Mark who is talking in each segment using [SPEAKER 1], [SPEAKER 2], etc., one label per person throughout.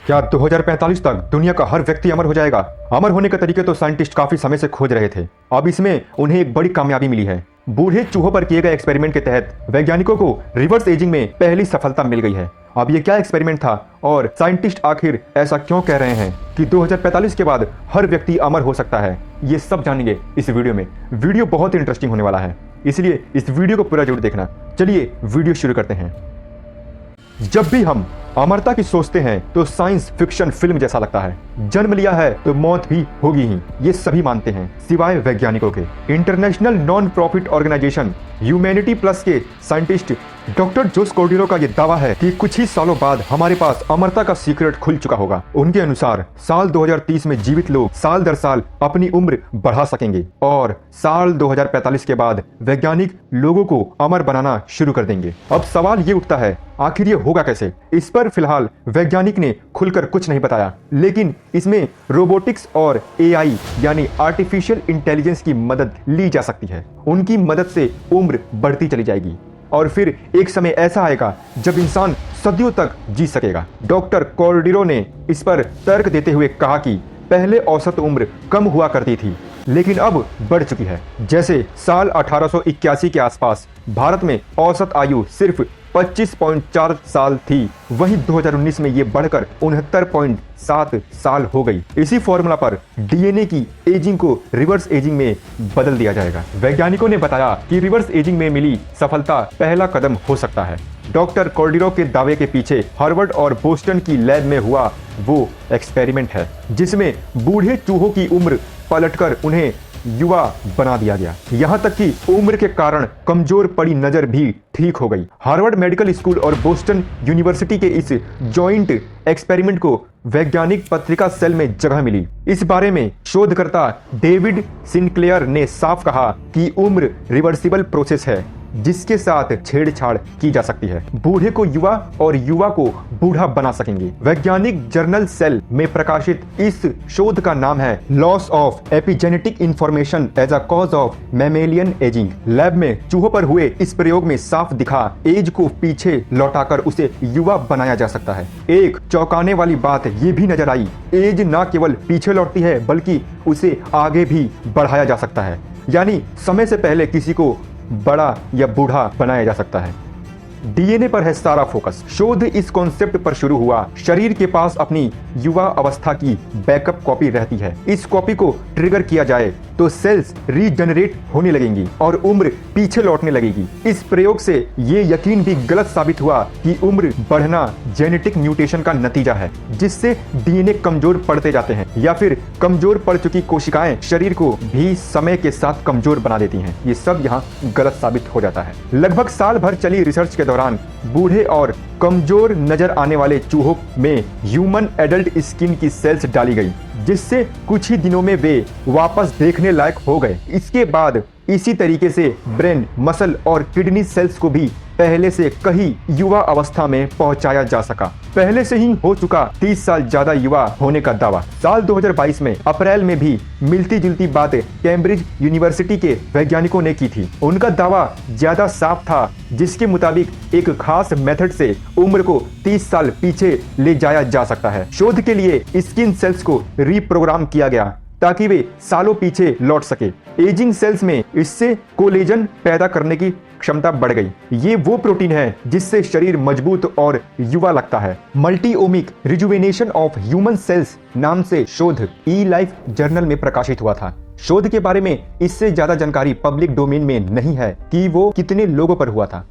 [SPEAKER 1] क्या 2045 तक दुनिया का हर व्यक्ति अमर हो जाएगा? अमर होने के तरीके तो साइंटिस्ट काफी समय से खोज रहे थे। अब इसमें उन्हें एक बड़ी कामयाबी मिली है। बूढ़े चूहों पर किए गए एक्सपेरिमेंट के तहत वैज्ञानिकों को रिवर्स एजिंग में पहली सफलता मिल गई है। अब ये क्या एक्सपेरिमेंट था और साइंटिस्ट आखिर ऐसा क्यों कह रहे हैं कि 2045 के बाद हर व्यक्ति अमर हो सकता है, ये सब जानेंगे इस वीडियो में। वीडियो बहुत इंटरेस्टिंग होने वाला है, इसलिए इस वीडियो को पूरा जरूर देखना। चलिए वीडियो शुरू करते हैं। जब भी हम अमरता की सोचते हैं तो साइंस फिक्शन फिल्म जैसा लगता है। जन्म लिया है तो मौत भी होगी ही, ये सभी मानते हैं सिवाय वैज्ञानिकों के। International non profit organisation humanity plus के साइंटिस्ट डॉक्टर जोस कॉर्डिलो का ये दावा है कि कुछ ही सालों बाद हमारे पास अमरता का सीक्रेट खुल चुका होगा। उनके अनुसार साल 2030 में जीवित लोग साल दर साल अपनी उम्र बढ़ा सकेंगे और साल 2045 के बाद वैज्ञानिक लोगों को अमर बनाना शुरू कर देंगे। अब सवाल ये उठता है, आखिर ये होगा कैसे? इस पर फिलहाल वैज्ञानिक ने खुलकर कुछ नहीं बताया, लेकिन इसमें रोबोटिक्स और एआई यानी आर्टिफिशियल इंटेलिजेंस की मदद ली जा सकती है। उनकी मदद से उम्र बढ़ती चली जाएगी और फिर एक समय ऐसा आएगा जब इंसान सदियों तक जी सकेगा। डॉक्टर कॉर्डिलो ने इस पर तर्क देते हुए कहा कि पहले औसत उम्र कम हुआ करती थी, लेकिन अब बढ़ चुकी है। जैसे साल 1881 के आसपास भारत में औसत आयु सिर्फ 25.4 साल थी, वहीं 2019 में ये बढ़कर 69.7 साल हो गई। इसी फॉर्मूला पर डीएनए की एजिंग को रिवर्स एजिंग में बदल दिया जाएगा। वैज्ञानिकों ने बताया कि रिवर्स एजिंग में मिली सफलता पहला कदम हो सकता है। डॉक्टर कॉर्डिलो के दावे के पीछे हार्वर्ड और बोस्टन की लैब में हुआ वो एक्सपेरिमेंट है जिसमें बूढ़े चूहों की उम्र पलटकर उन्हें युवा बना दिया गया। यहाँ तक कि उम्र के कारण कमजोर पड़ी नजर भी ठीक हो गई। हार्वर्ड मेडिकल स्कूल और बोस्टन यूनिवर्सिटी के इस जॉइंट एक्सपेरिमेंट को वैज्ञानिक पत्रिका सेल में जगह मिली। इस बारे में शोधकर्ता डेविड सिनक्लेयर ने साफ कहा कि उम्र रिवर्सिबल प्रोसेस है जिसके साथ छेड़छाड़ की जा सकती है। बूढ़े को युवा और युवा को बूढ़ा बना सकेंगे। वैज्ञानिक जर्नल सेल में प्रकाशित इस शोध का नाम है loss of epigenetic information as a cause of mammalian ageing. Lab में चूहों पर हुए इस प्रयोग में साफ दिखा एज को पीछे लौटाकर उसे युवा बनाया जा सकता है। एक चौंकाने वाली बात ये भी नजर आई, एज न केवल पीछे लौटती है बल्कि उसे आगे भी बढ़ाया जा सकता है, यानी समय से पहले किसी को बड़ा या बूढ़ा बनाया जा सकता है। डीएनए पर है सारा फोकस। शोध इस कॉन्सेप्ट पर शुरू हुआ, शरीर के पास अपनी युवा अवस्था की बैकअप कॉपी रहती है। इस कॉपी को ट्रिगर किया जाए तो सेल्स रीजनरेट होने लगेंगी और उम्र पीछे लौटने लगेगी। इस प्रयोग से ये यकीन भी गलत साबित हुआ कि उम्र बढ़ना जेनेटिक म्यूटेशन का नतीजा है जिससे डीएनए कमजोर पड़ते जाते हैं या फिर कमजोर पड़ चुकी कोशिकाएं शरीर को भी समय के साथ कमजोर बना देती हैं। ये सब यहाँ गलत साबित हो जाता है। लगभग साल भर चली रिसर्च के दौरान बूढ़े और कमजोर नजर आने वाले चूहों में ह्यूमन एडल्ट स्किन की सेल्स डाली गई जिससे कुछ ही दिनों में वे वापस देखने लायक हो गए। इसके बाद इसी तरीके से ब्रेन, मसल और किडनी सेल्स को भी पहले से कहीं युवा अवस्था में पहुंचाया जा सका। पहले से ही हो चुका 30 साल ज्यादा युवा होने का दावा। साल 2022 में अप्रैल में भी मिलती जुलती बात कैम्ब्रिज यूनिवर्सिटी के वैज्ञानिकों ने की थी। उनका दावा ज्यादा साफ था, जिसके मुताबिक एक खास मेथड से उम्र को 30 साल पीछे ले जाया जा सकता है। शोध के लिए स्किन सेल्स को रीप्रोग्राम किया गया ताकि वे सालों पीछे लौट सके। एजिंग सेल्स में इससे कोलेजन पैदा करने की क्षमता बढ़ गई। ये वो प्रोटीन है जिससे शरीर मजबूत और युवा लगता है। मल्टीओमिक रिजुवेनेशन ऑफ ह्यूमन सेल्स नाम से शोध ई लाइफ जर्नल में प्रकाशित हुआ था। शोध के बारे में इससे ज्यादा जानकारी पब्लिक डोमेन में नहीं है कि वो कितने लोगों पर हुआ था।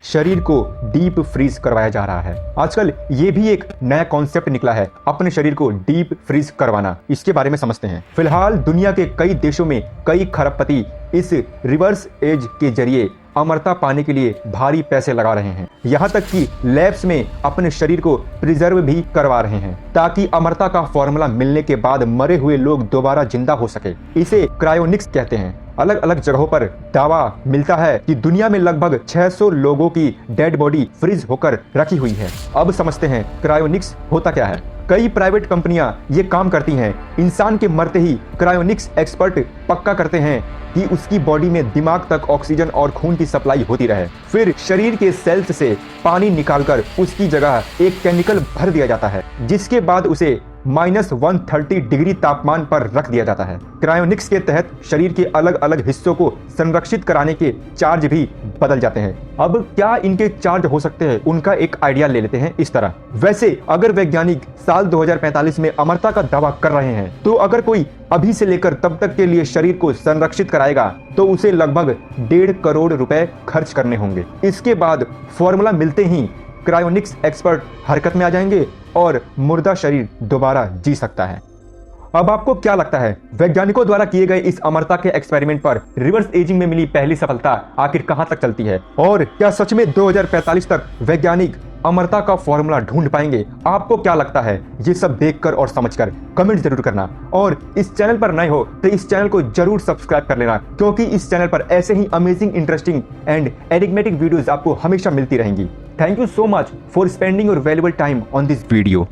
[SPEAKER 1] शरीर को डीप फ्रीज करवाया जा रहा है। आजकल ये भी एक नया कॉन्सेप्ट निकला है, अपने शरीर को डीप फ्रीज करवाना। इसके बारे में समझते हैं। फिलहाल दुनिया के कई देशों में कई खरबपति इस रिवर्स एज के जरिए अमरता पाने के लिए भारी पैसे लगा रहे हैं। यहाँ तक कि लैब्स में अपने शरीर को प्रिजर्व भी करवा रहे हैं ताकि अमरता का फॉर्मूला मिलने के बाद मरे हुए लोग दोबारा जिंदा हो सके। इसे क्रायोनिक्स कहते हैं। अलग अलग जगहों पर दावा मिलता है कि दुनिया में लगभग 600 लोगों की डेड बॉडी फ्रीज होकर रखी हुई है। अब समझते हैं क्रायोनिक्स होता क्या है। कई प्राइवेट कंपनियां ये काम करती हैं। इंसान के मरते ही क्रायोनिक्स एक्सपर्ट पक्का करते हैं कि उसकी बॉडी में दिमाग तक ऑक्सीजन और खून की सप्लाई होती रहे। फिर शरीर के सेल्स से पानी निकालकर उसकी जगह एक केमिकल भर दिया जाता है, जिसके बाद उसे -130 डिग्री तापमान पर रख दिया जाता है। क्रायोनिक्स के तहत शरीर के अलग अलग हिस्सों को संरक्षित कराने के चार्ज भी बदल जाते हैं। अब क्या इनके चार्ज हो सकते हैं, उनका एक आइडिया ले लेते हैं इस तरह। वैसे अगर वैज्ञानिक साल 2045 में अमरता का दावा कर रहे हैं, तो अगर कोई अभी से लेकर तब तक के लिए शरीर को संरक्षित कराएगा तो उसे लगभग 1.5 करोड़ रुपए खर्च करने होंगे। इसके बाद फॉर्मूला मिलते ही क्रायोनिक्स एक्सपर्ट हरकत में आ जाएंगे और मुर्दा शरीर दोबारा जी सकता है। अब आपको क्या लगता है, वैज्ञानिकों द्वारा किए गए इस अमरता के एक्सपेरिमेंट पर रिवर्स एजिंग में मिली पहली सफलता आखिर कहां तक चलती है, और क्या सच में 2045 तक वैज्ञानिक अमरता का फॉर्मूला ढूंढ पाएंगे? आपको क्या लगता है? ये सब देखकर और समझकर कमेंट जरूर करना, और इस चैनल पर नए हो तो इस चैनल को जरूर सब्सक्राइब कर लेना, क्योंकि इस चैनल पर ऐसे ही amazing, interesting and enigmatic videos आपको हमेशा मिलती रहेंगी। Thank you so much for spending your valuable time on this video.